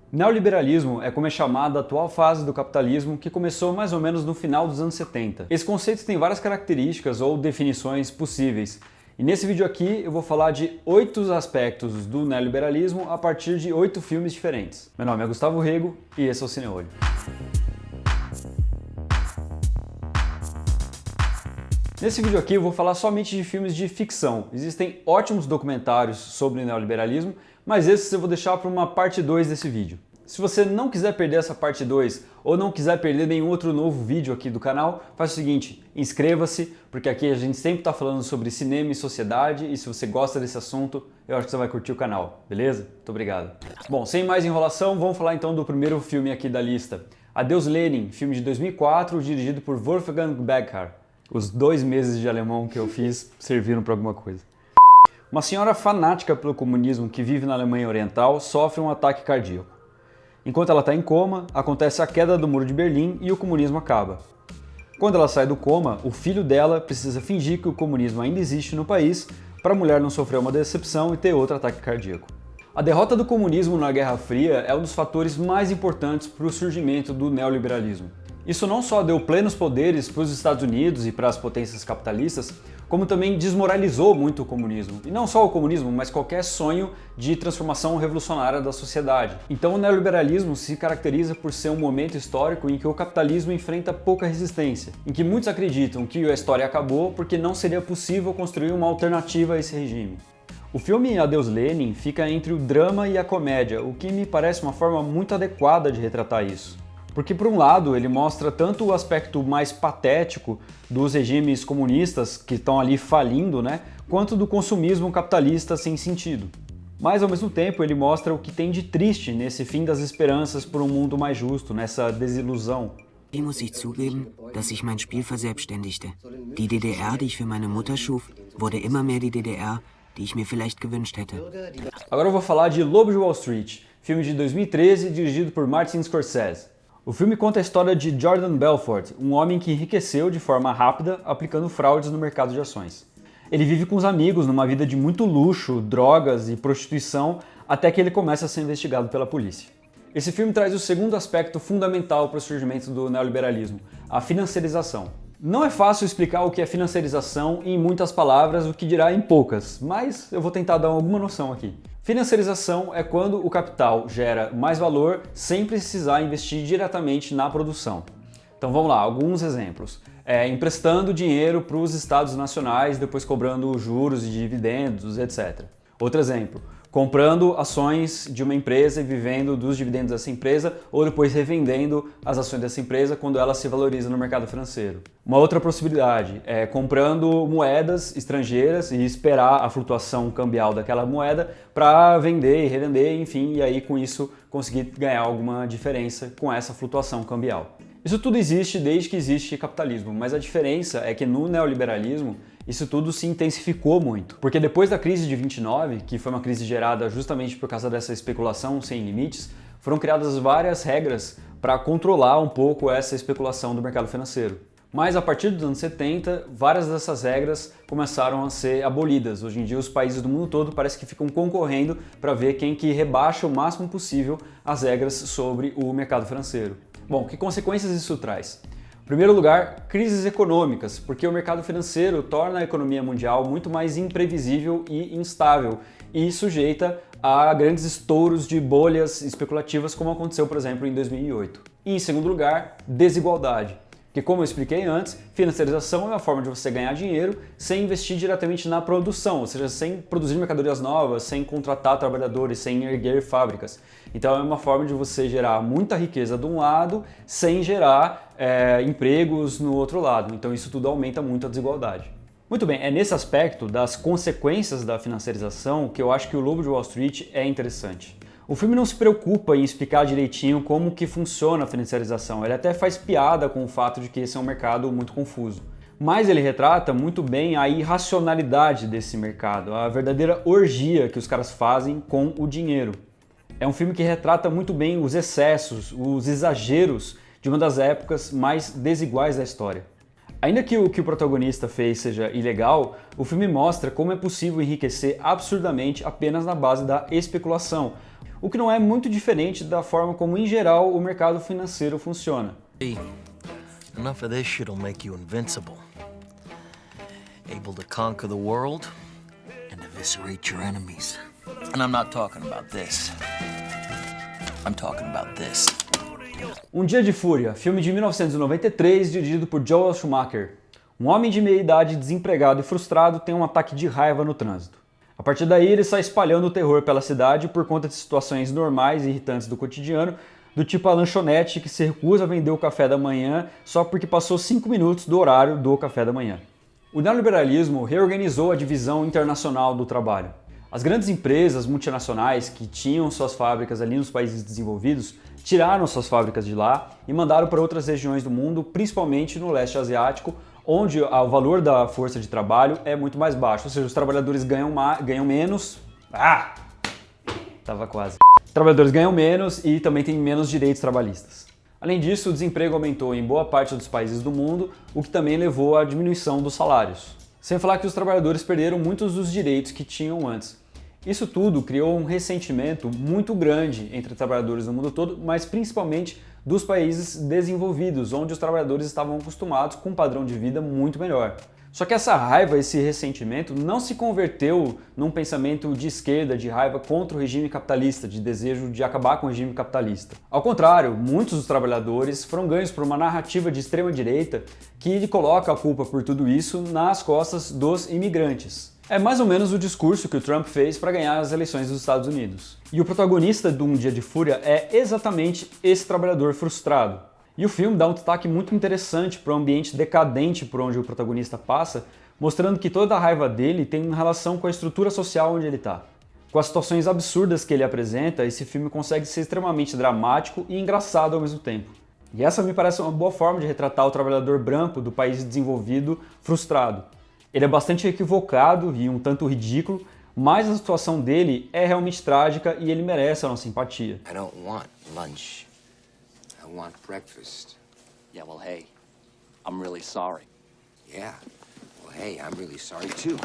Neoliberalismo é como é chamada a atual fase do capitalismo que começou mais ou menos no final dos anos 70. Esse conceito tem várias características ou definições possíveis. E nesse vídeo aqui eu vou falar de 8 aspectos do neoliberalismo a partir de 8 filmes diferentes. Meu nome é Gustavo Rego e esse é o Cineolho. Nesse vídeo aqui eu vou falar somente de filmes de ficção. Existem ótimos documentários sobre o neoliberalismo, mas esses eu vou deixar para uma parte 2 desse vídeo. Se você não quiser perder essa parte 2 ou não quiser perder nenhum outro novo vídeo aqui do canal, faz o seguinte, inscreva-se, porque aqui a gente sempre está falando sobre cinema e sociedade e se você gosta desse assunto, eu acho que você vai curtir o canal, beleza? Muito obrigado. Bom, sem mais enrolação, vamos falar então do primeiro filme aqui da lista. Adeus Lenin, filme de 2004, dirigido por Wolfgang Becker. Os 2 meses de alemão que eu fiz serviram para alguma coisa. Uma senhora fanática pelo comunismo que vive na Alemanha Oriental sofre um ataque cardíaco. Enquanto ela está em coma, acontece a queda do Muro de Berlim e o comunismo acaba. Quando ela sai do coma, o filho dela precisa fingir que o comunismo ainda existe no país para a mulher não sofrer uma decepção e ter outro ataque cardíaco. A derrota do comunismo na Guerra Fria é um dos fatores mais importantes para o surgimento do neoliberalismo. Isso não só deu plenos poderes para os Estados Unidos e para as potências capitalistas, como também desmoralizou muito o comunismo. E não só o comunismo, mas qualquer sonho de transformação revolucionária da sociedade. Então o neoliberalismo se caracteriza por ser um momento histórico em que o capitalismo enfrenta pouca resistência, em que muitos acreditam que a história acabou porque não seria possível construir uma alternativa a esse regime. O filme Adeus Lenin fica entre o drama e a comédia, o que me parece uma forma muito adequada de retratar isso. Porque, por um lado, ele mostra tanto o aspecto mais patético dos regimes comunistas que estão ali falindo, quanto do consumismo capitalista sem sentido. Mas, ao mesmo tempo, ele mostra o que tem de triste nesse fim das esperanças por um mundo mais justo, nessa desilusão. Hier muss ich zugeben, dass sich mein Spiel verselbstständigte. Die DDR, die ich für meine Mutter schuf, wurde immer mehr die DDR, die ich mir vielleicht gewünscht hätte. Agora eu vou falar de Lobo de Wall Street, filme de 2013 dirigido por Martin Scorsese. O filme conta a história de Jordan Belfort, um homem que enriqueceu de forma rápida aplicando fraudes no mercado de ações. Ele vive com os amigos numa vida de muito luxo, drogas e prostituição, até que ele começa a ser investigado pela polícia. Esse filme traz o segundo aspecto fundamental para o surgimento do neoliberalismo, a financiarização. Não é fácil explicar o que é financiarização em muitas palavras, o que dirá em poucas, mas eu vou tentar dar alguma noção aqui. Financiarização é quando o capital gera mais valor sem precisar investir diretamente na produção. Então vamos lá, alguns exemplos. Emprestando dinheiro para os estados nacionais, depois cobrando juros e dividendos, etc. Outro exemplo, comprando ações de uma empresa e vivendo dos dividendos dessa empresa ou depois revendendo as ações dessa empresa quando ela se valoriza no mercado financeiro. Uma outra possibilidade é comprando moedas estrangeiras e esperar a flutuação cambial daquela moeda para vender e revender, enfim, e aí com isso conseguir ganhar alguma diferença com essa flutuação cambial. Isso tudo existe desde que existe capitalismo, mas a diferença é que no neoliberalismo isso tudo se intensificou muito. Porque depois da crise de 29, que foi uma crise gerada justamente por causa dessa especulação sem limites, foram criadas várias regras para controlar um pouco essa especulação do mercado financeiro. Mas a partir dos anos 70, várias dessas regras começaram a ser abolidas. Hoje em dia os países do mundo todo parece que ficam concorrendo para ver quem que rebaixa o máximo possível as regras sobre o mercado financeiro. Bom, que consequências isso traz? Em primeiro lugar, crises econômicas, porque o mercado financeiro torna a economia mundial muito mais imprevisível e instável e sujeita a grandes estouros de bolhas especulativas como aconteceu, por exemplo, em 2008. E em segundo lugar, desigualdade. Porque, como eu expliquei antes, financiarização é uma forma de você ganhar dinheiro sem investir diretamente na produção, ou seja, sem produzir mercadorias novas, sem contratar trabalhadores, sem erguer fábricas. Então é uma forma de você gerar muita riqueza de um lado sem gerar empregos no outro lado. Então isso tudo aumenta muito a desigualdade. Muito bem, é nesse aspecto das consequências da financiarização que eu acho que o Lobo de Wall Street é interessante. O filme não se preocupa em explicar direitinho como que funciona a financiarização, ele até faz piada com o fato de que esse é um mercado muito confuso. Mas ele retrata muito bem a irracionalidade desse mercado, a verdadeira orgia que os caras fazem com o dinheiro. É um filme que retrata muito bem os excessos, os exageros de uma das épocas mais desiguais da história. Ainda que o protagonista fez seja ilegal, o filme mostra como é possível enriquecer absurdamente apenas na base da especulação. o que não é muito diferente da forma como, em geral, o mercado financeiro funciona. Enough of this shit'll make you invincible. Able to conquer the world and eviscerate your enemies. And I'm not talking about this. I'm talking about this. Um Dia de Fúria, filme de 1993, dirigido por Joel Schumacher. Um homem de meia idade, desempregado e frustrado, tem um ataque de raiva no trânsito. A partir daí, ele sai espalhando o terror pela cidade por conta de situações normais e irritantes do cotidiano, do tipo a lanchonete que se recusa a vender o café da manhã só porque passou 5 minutos do horário do café da manhã. O neoliberalismo reorganizou a divisão internacional do trabalho. As grandes empresas multinacionais que tinham suas fábricas ali nos países desenvolvidos tiraram suas fábricas de lá e mandaram para outras regiões do mundo, principalmente no leste asiático, onde o valor da força de trabalho é muito mais baixo, ou seja, os trabalhadores ganham menos. Tava quase. Os trabalhadores ganham menos e também têm menos direitos trabalhistas. Além disso, o desemprego aumentou em boa parte dos países do mundo, o que também levou à diminuição dos salários. Sem falar que os trabalhadores perderam muitos dos direitos que tinham antes. Isso tudo criou um ressentimento muito grande entre trabalhadores no mundo todo, mas principalmente dos países desenvolvidos, onde os trabalhadores estavam acostumados com um padrão de vida muito melhor. Só que essa raiva, esse ressentimento, não se converteu num pensamento de esquerda, de raiva contra o regime capitalista, de desejo de acabar com o regime capitalista. Ao contrário, muitos dos trabalhadores foram ganhos por uma narrativa de extrema-direita que coloca a culpa por tudo isso nas costas dos imigrantes. É mais ou menos o discurso que o Trump fez para ganhar as eleições dos Estados Unidos. E o protagonista de Um Dia de Fúria é exatamente esse trabalhador frustrado. E o filme dá um destaque muito interessante para o ambiente decadente por onde o protagonista passa, mostrando que toda a raiva dele tem relação com a estrutura social onde ele está. Com as situações absurdas que ele apresenta, esse filme consegue ser extremamente dramático e engraçado ao mesmo tempo. E essa me parece uma boa forma de retratar o trabalhador branco do país desenvolvido frustrado. Ele é bastante equivocado e um tanto ridículo, mas a situação dele é realmente trágica e ele merece a nossa empatia. I don't want lunch. I want breakfast. Yeah, well, hey, I'm really sorry. Yeah. Well, hey, I'm really sorry too.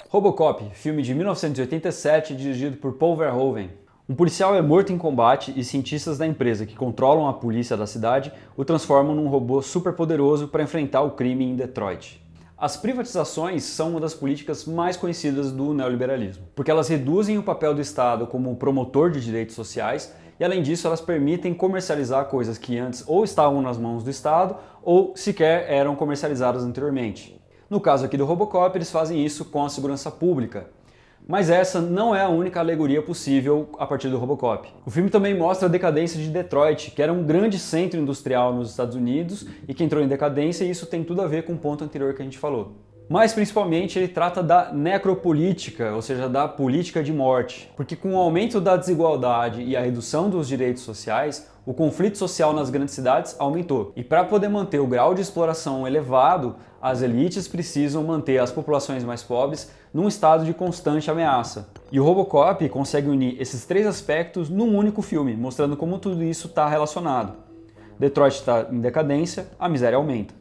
Robocop, filme de 1987, dirigido por Paul Verhoeven. Um policial é morto em combate e cientistas da empresa que controlam a polícia da cidade o transformam num robô superpoderoso para enfrentar o crime em Detroit. As privatizações são uma das políticas mais conhecidas do neoliberalismo, porque elas reduzem o papel do Estado como promotor de direitos sociais e, além disso, elas permitem comercializar coisas que antes ou estavam nas mãos do Estado ou sequer eram comercializadas anteriormente. No caso aqui do Robocop, eles fazem isso com a segurança pública. Mas essa não é a única alegoria possível a partir do Robocop. O filme também mostra a decadência de Detroit, que era um grande centro industrial nos Estados Unidos e que entrou em decadência, e isso tem tudo a ver com o ponto anterior que a gente falou. Mas principalmente ele trata da necropolítica, ou seja, da política de morte. Porque com o aumento da desigualdade e a redução dos direitos sociais, o conflito social nas grandes cidades aumentou. E para poder manter o grau de exploração elevado, as elites precisam manter as populações mais pobres num estado de constante ameaça. E o Robocop consegue unir esses três aspectos num único filme, mostrando como tudo isso está relacionado. Detroit está em decadência, a miséria aumenta.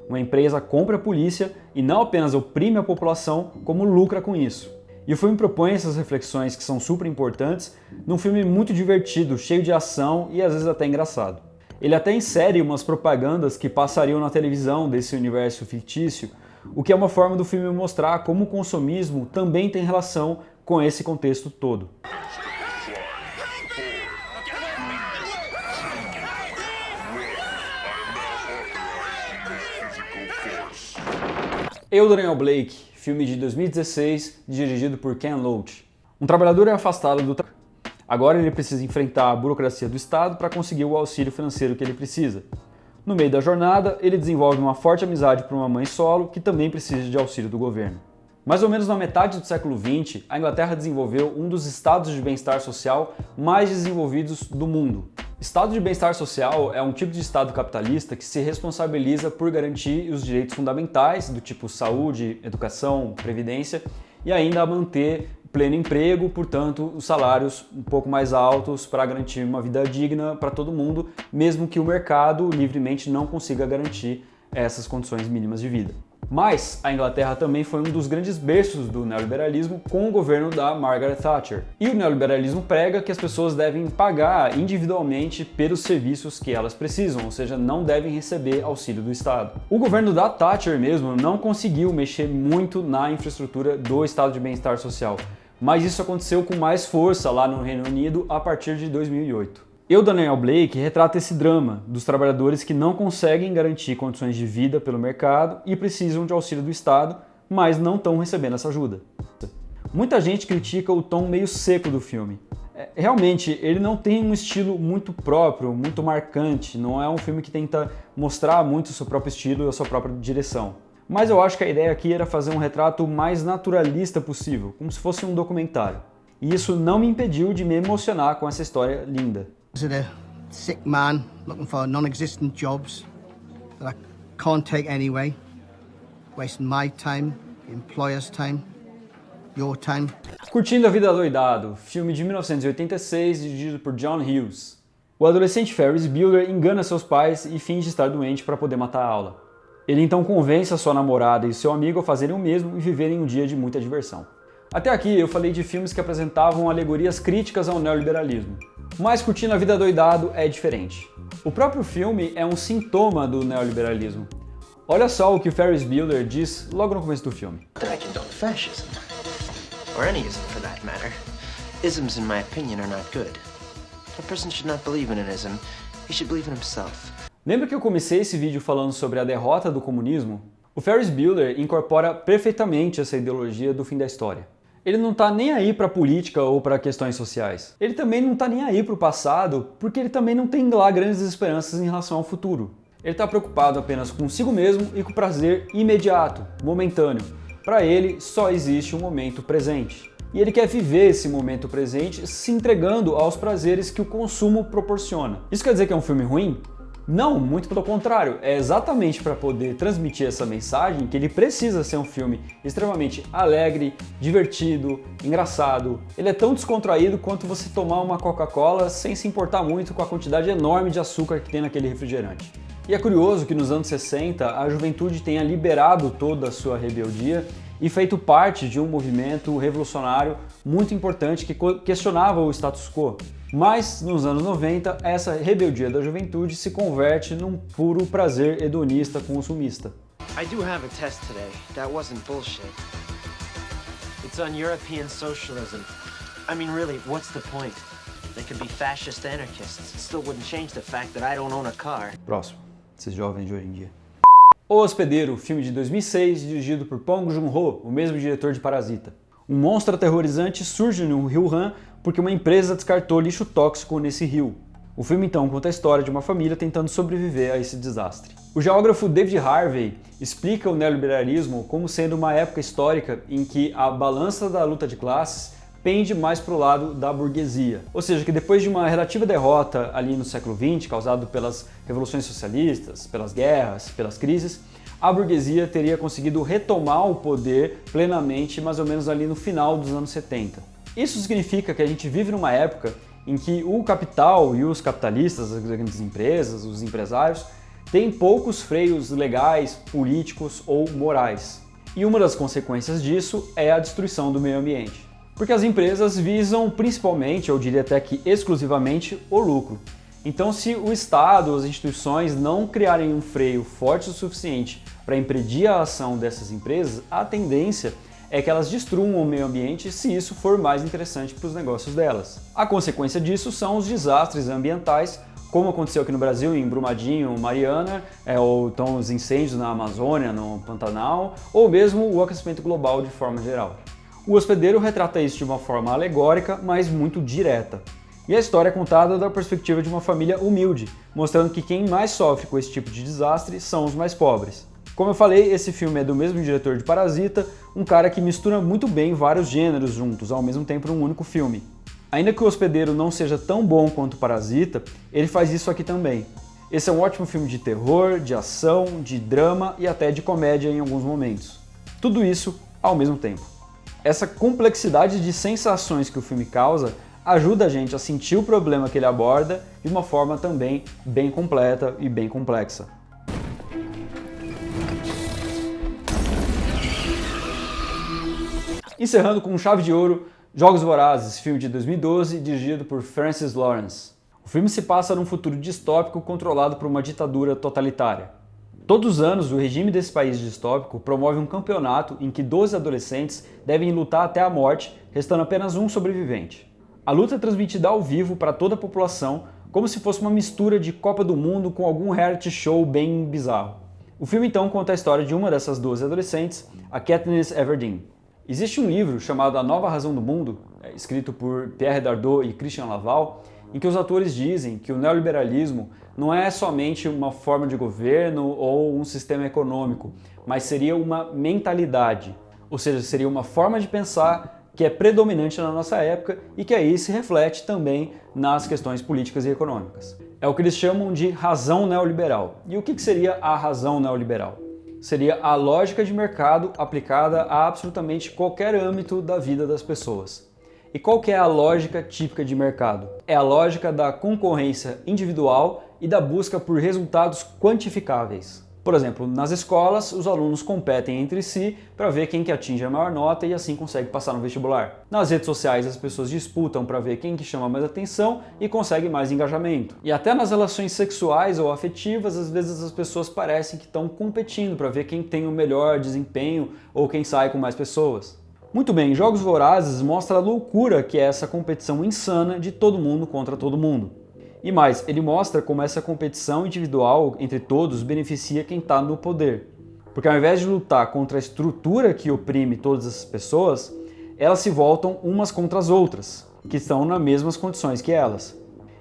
Uma empresa compra a polícia e não apenas oprime a população, como lucra com isso. E o filme propõe essas reflexões que são super importantes num filme muito divertido, cheio de ação e às vezes até engraçado. Ele até insere umas propagandas que passariam na televisão desse universo fictício, o que é uma forma do filme mostrar como o consumismo também tem relação com esse contexto todo. Eu, Daniel Blake, filme de 2016, dirigido por Ken Loach. Um trabalhador é afastado do trabalho. Agora ele precisa enfrentar a burocracia do Estado para conseguir o auxílio financeiro que ele precisa. No meio da jornada, ele desenvolve uma forte amizade por uma mãe solo que também precisa de auxílio do governo. Mais ou menos na metade do século XX, a Inglaterra desenvolveu um dos estados de bem-estar social mais desenvolvidos do mundo. Estado de bem-estar social é um tipo de estado capitalista que se responsabiliza por garantir os direitos fundamentais, do tipo saúde, educação, previdência, e ainda manter pleno emprego, portanto, os salários um pouco mais altos para garantir uma vida digna para todo mundo, mesmo que o mercado livremente não consiga garantir essas condições mínimas de vida. Mas a Inglaterra também foi um dos grandes berços do neoliberalismo com o governo da Margaret Thatcher. E o neoliberalismo prega que as pessoas devem pagar individualmente pelos serviços que elas precisam, ou seja, não devem receber auxílio do Estado. O governo da Thatcher mesmo não conseguiu mexer muito na infraestrutura do estado de bem-estar social, mas isso aconteceu com mais força lá no Reino Unido a partir de 2008. E o Daniel Blake retrata esse drama dos trabalhadores que não conseguem garantir condições de vida pelo mercado e precisam de auxílio do Estado, mas não estão recebendo essa ajuda. Muita gente critica o tom meio seco do filme. Realmente, ele não tem um estilo muito próprio, muito marcante, não é um filme que tenta mostrar muito o seu próprio estilo e a sua própria direção. Mas eu acho que a ideia aqui era fazer um retrato mais naturalista possível, como se fosse um documentário. E isso não me impediu de me emocionar com essa história linda. Is it a sick man looking for non-existent jobs that I can't take anyway? Wasting my time, the employer's time, your time. Curtindo a Vida Adoidado, filme de 1986 dirigido por John Hughes. O adolescente Ferris Bueller engana seus pais e finge estar doente para poder matar a aula. Ele então convence a sua namorada e seu amigo a fazerem o mesmo e viverem um dia de muita diversão. Até aqui eu falei de filmes que apresentavam alegorias críticas ao neoliberalismo. Mas Curtindo a Vida Adoidado é diferente. O próprio filme é um sintoma do neoliberalismo. Olha só o que o Ferris Bueller diz logo no começo do filme. That I condone fascism, or any ism for that matter. Isms, in my opinion, are not good. A person should not believe in an ism, he should believe in himself. Lembra que eu comecei esse vídeo falando sobre a derrota do comunismo? O Ferris Bueller incorpora perfeitamente essa ideologia do fim da história. Ele não tá nem aí para política ou para questões sociais. Ele também não tá nem aí para o passado, porque ele também não tem lá grandes esperanças em relação ao futuro. Ele está preocupado apenas consigo mesmo e com o prazer imediato, momentâneo. Para ele, só existe um momento presente. E ele quer viver esse momento presente se entregando aos prazeres que o consumo proporciona. Isso quer dizer que é um filme ruim? Não, muito pelo contrário. É exatamente para poder transmitir essa mensagem que ele precisa ser um filme extremamente alegre, divertido, engraçado. Ele é tão descontraído quanto você tomar uma Coca-Cola sem se importar muito com a quantidade enorme de açúcar que tem naquele refrigerante. E é curioso que nos anos 60 a juventude tenha liberado toda a sua rebeldia e feito parte de um movimento revolucionário muito importante que questionava o status quo. Mas, nos anos 90, essa rebeldia da juventude se converte num puro prazer hedonista consumista. I do have a test today. That wasn't bullshit. It's on European socialism. I mean, really, what's the point? They could be fascist anarchists. It still wouldn't change the fact that I don't own a car. Próximo. Esses jovens de hoje em dia. O Hospedeiro, filme de 2006, dirigido por Bong Joon-ho, o mesmo diretor de Parasita. Um monstro aterrorizante surge no Rio Han porque uma empresa descartou lixo tóxico nesse rio. O filme então conta a história de uma família tentando sobreviver a esse desastre. O geógrafo David Harvey explica o neoliberalismo como sendo uma época histórica em que a balança da luta de classes pende mais para o lado da burguesia. Ou seja, que depois de uma relativa derrota ali no século XX, causado pelas revoluções socialistas, pelas guerras, pelas crises, a burguesia teria conseguido retomar o poder plenamente mais ou menos ali no final dos anos 70. Isso significa que a gente vive numa época em que o capital e os capitalistas, as grandes empresas, os empresários, têm poucos freios legais, políticos ou morais. E uma das consequências disso é a destruição do meio ambiente. Porque as empresas visam principalmente, eu diria até que exclusivamente, o lucro. Então, se o Estado, as instituições não criarem um freio forte o suficiente para impedir a ação dessas empresas, a tendência é que elas destruam o meio ambiente se isso for mais interessante para os negócios delas. A consequência disso são os desastres ambientais, como aconteceu aqui no Brasil, em Brumadinho, Mariana, ou então os incêndios na Amazônia, no Pantanal, ou mesmo o aquecimento global de forma geral. O Hospedeiro retrata isso de uma forma alegórica, mas muito direta. E a história é contada da perspectiva de uma família humilde, mostrando que quem mais sofre com esse tipo de desastre são os mais pobres. Como eu falei, esse filme é do mesmo diretor de Parasita, um cara que mistura muito bem vários gêneros juntos, ao mesmo tempo num único filme. Ainda que o Hospedeiro não seja tão bom quanto Parasita, ele faz isso aqui também. Esse é um ótimo filme de terror, de ação, de drama e até de comédia em alguns momentos. Tudo isso ao mesmo tempo. Essa complexidade de sensações que o filme causa ajuda a gente a sentir o problema que ele aborda de uma forma também bem completa e bem complexa. Encerrando com chave de ouro, Jogos Vorazes, filme de 2012, dirigido por Francis Lawrence. O filme se passa num futuro distópico controlado por uma ditadura totalitária. Todos os anos, o regime desse país distópico promove um campeonato em que 12 adolescentes devem lutar até a morte, restando apenas um sobrevivente. A luta é transmitida ao vivo para toda a população, como se fosse uma mistura de Copa do Mundo com algum reality show bem bizarro. O filme então conta a história de uma dessess 12 adolescentes, a Katniss Everdeen. Existe um livro chamado A Nova Razão do Mundo, escrito por Pierre Dardot e Christian Laval, em que os autores dizem que o neoliberalismo não é somente uma forma de governo ou um sistema econômico, mas seria uma mentalidade, ou seja, seria uma forma de pensar que é predominante na nossa época e que aí se reflete também nas questões políticas e econômicas. É o que eles chamam de razão neoliberal. E o que seria a razão neoliberal? Seria a lógica de mercado aplicada a absolutamente qualquer âmbito da vida das pessoas. E qual que é a lógica típica de mercado? É a lógica da concorrência individual e da busca por resultados quantificáveis. Por exemplo, nas escolas, os alunos competem entre si para ver quem que atinge a maior nota e assim consegue passar no vestibular. Nas redes sociais, as pessoas disputam para ver quem que chama mais atenção e consegue mais engajamento. E até nas relações sexuais ou afetivas, às vezes as pessoas parecem que estão competindo para ver quem tem o melhor desempenho ou quem sai com mais pessoas. Muito bem, Jogos Vorazes mostra a loucura que é essa competição insana de todo mundo contra todo mundo. E mais, ele mostra como essa competição individual entre todos beneficia quem está no poder. Porque ao invés de lutar contra a estrutura que oprime todas essas pessoas, elas se voltam umas contra as outras, que estão nas mesmas condições que elas.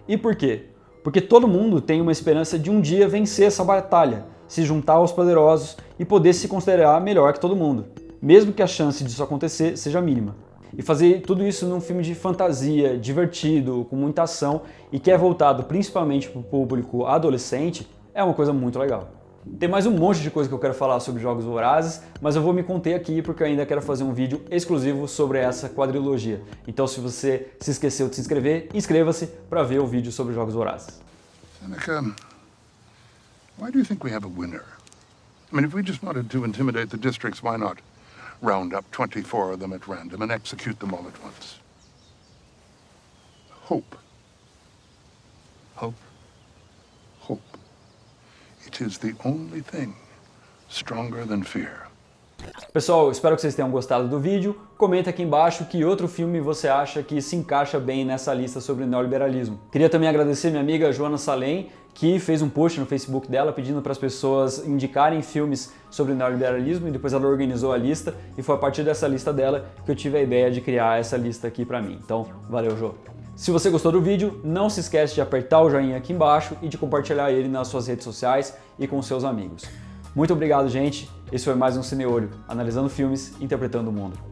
E por quê? Porque todo mundo tem uma esperança de um dia vencer essa batalha, se juntar aos poderosos e poder se considerar melhor que todo mundo, mesmo que a chance disso acontecer seja mínima. E fazer tudo isso num filme de fantasia, divertido, com muita ação e que é voltado principalmente para o público adolescente, é uma coisa muito legal. Tem mais um monte de coisa que eu quero falar sobre Jogos Vorazes, mas eu vou me conter aqui porque eu ainda quero fazer um vídeo exclusivo sobre essa quadrilogia. Então se você se esqueceu de se inscrever, inscreva-se para ver o vídeo sobre Jogos Vorazes. Seneca, why do you think we have a winner? I mean, if we just wanted to intimidate the districts, why not round up 24 of them at random and execute them all at once? Hope. Hope? Hope. It is the only thing stronger than fear. Pessoal, espero que vocês tenham gostado do vídeo. Comenta aqui embaixo que outro filme você acha que se encaixa bem nessa lista sobre neoliberalismo. Queria também agradecer minha amiga Joana Salem, que fez um post no Facebook dela pedindo para as pessoas indicarem filmes sobre neoliberalismo e depois ela organizou a lista e foi a partir dessa lista dela que eu tive a ideia de criar essa lista aqui para mim. Então, valeu, Jô! Se você gostou do vídeo, não se esquece de apertar o joinha aqui embaixo e de compartilhar ele nas suas redes sociais e com seus amigos. Muito obrigado, gente! Esse foi mais um Cineolho, analisando filmes, interpretando o mundo.